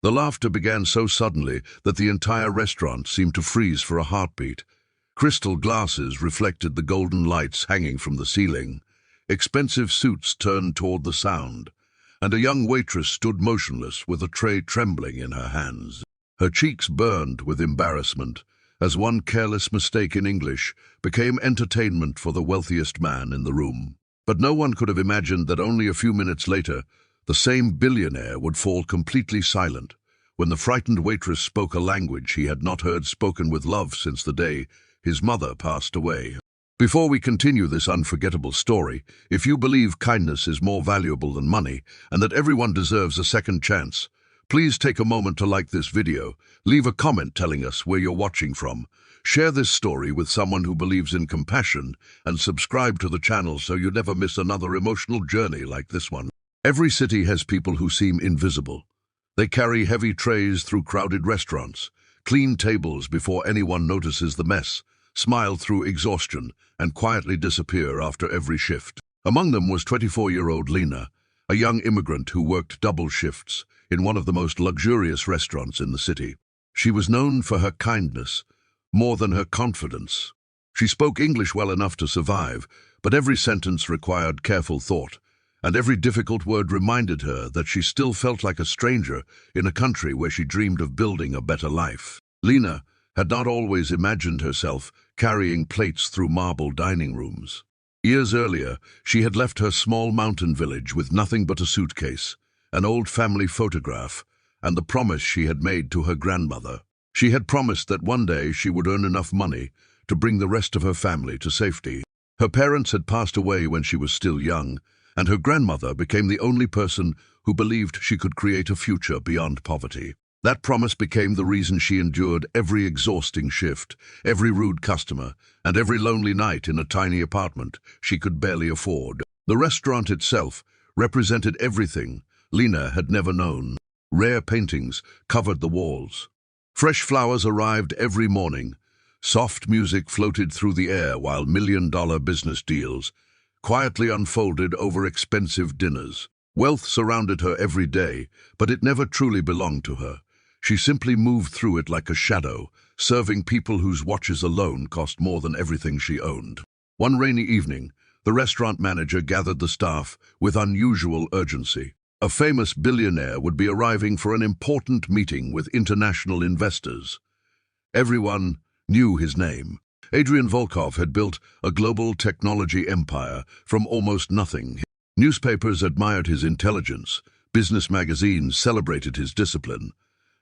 The laughter began so suddenly that the entire restaurant seemed to freeze for a heartbeat. Crystal glasses reflected the golden lights hanging from the ceiling. Expensive suits turned toward the sound, and a young waitress stood motionless with a tray trembling in her hands. Her cheeks burned with embarrassment, as one careless mistake in English became entertainment for the wealthiest man in the room. But no one could have imagined that only a few minutes later, the same billionaire would fall completely silent when the frightened waitress spoke a language he had not heard spoken with love since the day his mother passed away. Before we continue this unforgettable story, if you believe kindness is more valuable than money and that everyone deserves a second chance, please take a moment to like this video, leave a comment telling us where you're watching from, share this story with someone who believes in compassion, and subscribe to the channel so you never miss another emotional journey like this one. Every city has people who seem invisible. They carry heavy trays through crowded restaurants, clean tables before anyone notices the mess, smile through exhaustion, and quietly disappear after every shift. Among them was 24-year-old Lena, a young immigrant who worked double shifts in one of the most luxurious restaurants in the city. She was known for her kindness, more than her confidence. She spoke English well enough to survive, but every sentence required careful thought, and every difficult word reminded her that she still felt like a stranger in a country where she dreamed of building a better life. Lena had not always imagined herself carrying plates through marble dining rooms. Years earlier, she had left her small mountain village with nothing but a suitcase, an old family photograph, and the promise she had made to her grandmother. She had promised that one day she would earn enough money to bring the rest of her family to safety. Her parents had passed away when she was still young, and her grandmother became the only person who believed she could create a future beyond poverty. That promise became the reason she endured every exhausting shift, every rude customer, and every lonely night in a tiny apartment she could barely afford. The restaurant itself represented everything Lena had never known. Rare paintings covered the walls. Fresh flowers arrived every morning. Soft music floated through the air while million-dollar business deals quietly unfolded over expensive dinners. Wealth surrounded her every day, but it never truly belonged to her. She simply moved through it like a shadow, serving people whose watches alone cost more than everything she owned. One rainy evening, the restaurant manager gathered the staff with unusual urgency. A famous billionaire would be arriving for an important meeting with international investors. Everyone knew his name. Adrian Volkov had built a global technology empire from almost nothing. Newspapers admired his intelligence, business magazines celebrated his discipline,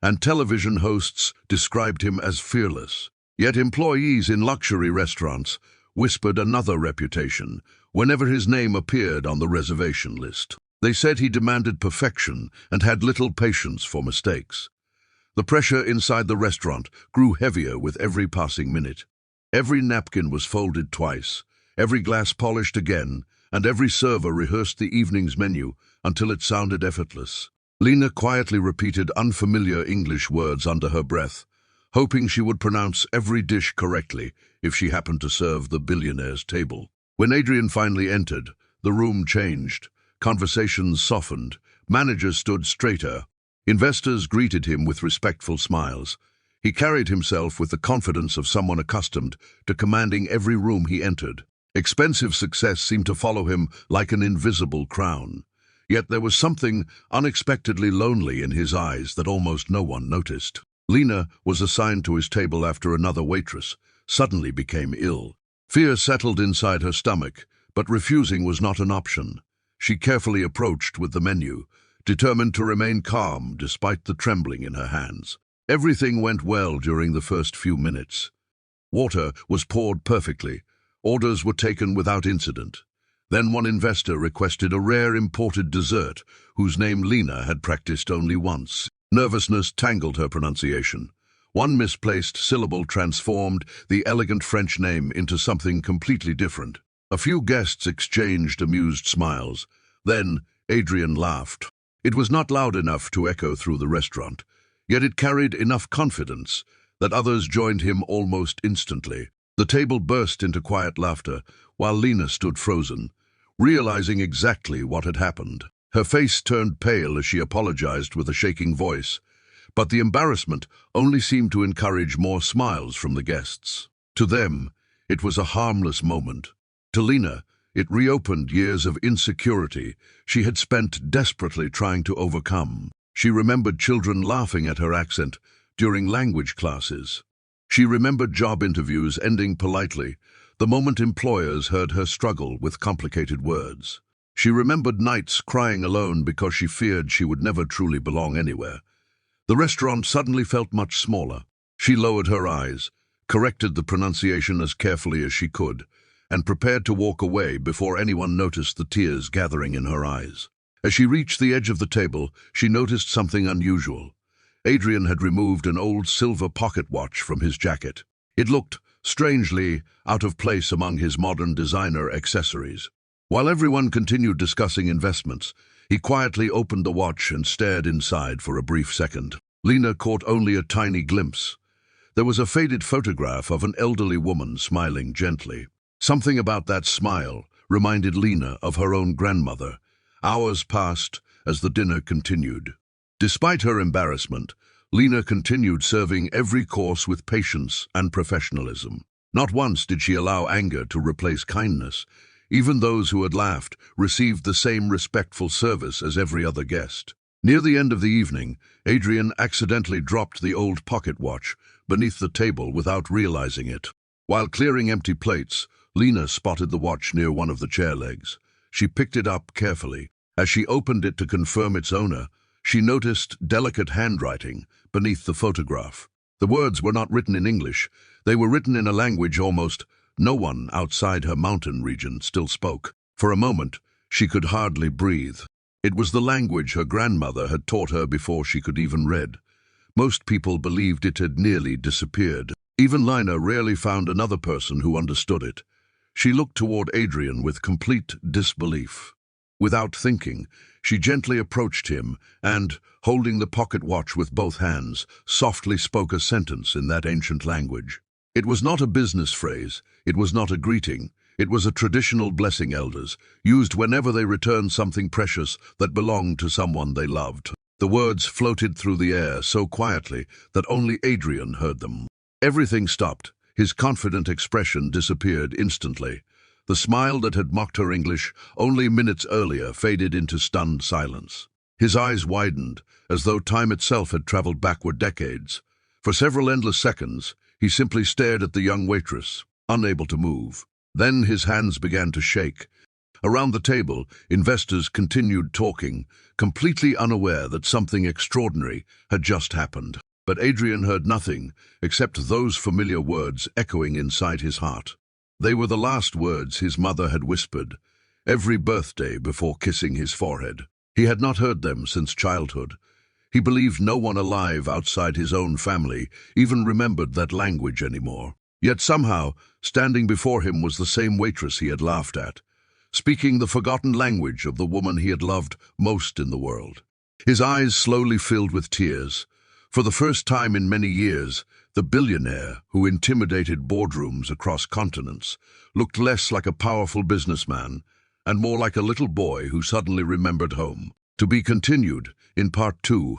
and television hosts described him as fearless. Yet employees in luxury restaurants whispered another reputation whenever his name appeared on the reservation list. They said he demanded perfection and had little patience for mistakes. The pressure inside the restaurant grew heavier with every passing minute. Every napkin was folded twice, every glass polished again, and every server rehearsed the evening's menu until it sounded effortless. Lena quietly repeated unfamiliar English words under her breath, hoping she would pronounce every dish correctly if she happened to serve the billionaire's table. When Adrian finally entered, the room changed. Conversations softened. Managers stood straighter. Investors greeted him with respectful smiles. He carried himself with the confidence of someone accustomed to commanding every room he entered. Expensive success seemed to follow him like an invisible crown. Yet there was something unexpectedly lonely in his eyes that almost no one noticed. Lena was assigned to his table after another waitress suddenly became ill. Fear settled inside her stomach, but refusing was not an option. She carefully approached with the menu, determined to remain calm despite the trembling in her hands. Everything went well during the first few minutes. Water was poured perfectly. Orders were taken without incident. Then one investor requested a rare imported dessert whose name Lena had practiced only once. Nervousness tangled her pronunciation. One misplaced syllable transformed the elegant French name into something completely different. A few guests exchanged amused smiles. Then Adrian laughed. It was not loud enough to echo through the restaurant, yet it carried enough confidence that others joined him almost instantly. The table burst into quiet laughter, while Lena stood frozen, realizing exactly what had happened. Her face turned pale as she apologized with a shaking voice. But the embarrassment only seemed to encourage more smiles from the guests. To them, it was a harmless moment. To Lena, it reopened years of insecurity she had spent desperately trying to overcome. She remembered children laughing at her accent during language classes. She remembered job interviews ending politely the moment employers heard her struggle with complicated words. She remembered nights crying alone because she feared she would never truly belong anywhere. The restaurant suddenly felt much smaller. She lowered her eyes, corrected the pronunciation as carefully as she could, and prepared to walk away before anyone noticed the tears gathering in her eyes. As she reached the edge of the table, she noticed something unusual. Adrian had removed an old silver pocket watch from his jacket. It looked strangely out of place among his modern designer accessories. While everyone continued discussing investments, he quietly opened the watch and stared inside for a brief second. Lena caught only a tiny glimpse. There was a faded photograph of an elderly woman smiling gently. Something about that smile reminded Lena of her own grandmother. Hours passed as the dinner continued. Despite her embarrassment, Lena continued serving every course with patience and professionalism. Not once did she allow anger to replace kindness. Even those who had laughed received the same respectful service as every other guest. Near the end of the evening, Adrian accidentally dropped the old pocket watch beneath the table without realizing it. While clearing empty plates, Lena spotted the watch near one of the chair legs. She picked it up carefully. As she opened it to confirm its owner, she noticed delicate handwriting beneath the photograph. The words were not written in English. They were written in a language almost no one outside her mountain region still spoke. For a moment, she could hardly breathe. It was the language her grandmother had taught her before she could even read. Most people believed it had nearly disappeared. Even Lena rarely found another person who understood it. She looked toward Adrian with complete disbelief. Without thinking, she gently approached him and, holding the pocket watch with both hands, softly spoke a sentence in that ancient language. It was not a business phrase, it was not a greeting, it was a traditional blessing elders used whenever they returned something precious that belonged to someone they loved. The words floated through the air so quietly that only Adrian heard them. Everything stopped. His confident expression disappeared instantly. The smile that had mocked her English only minutes earlier faded into stunned silence. His eyes widened, as though time itself had traveled backward decades. For several endless seconds, he simply stared at the young waitress, unable to move. Then his hands began to shake. Around the table, investors continued talking, completely unaware that something extraordinary had just happened. But Adrian heard nothing except those familiar words echoing inside his heart. They were the last words his mother had whispered, every birthday before kissing his forehead. He had not heard them since childhood. He believed no one alive outside his own family even remembered that language anymore. Yet somehow, standing before him was the same waitress he had laughed at, speaking the forgotten language of the woman he had loved most in the world. His eyes slowly filled with tears. For the first time in many years, the billionaire who intimidated boardrooms across continents looked less like a powerful businessman and more like a little boy who suddenly remembered home. To be continued in Part 2.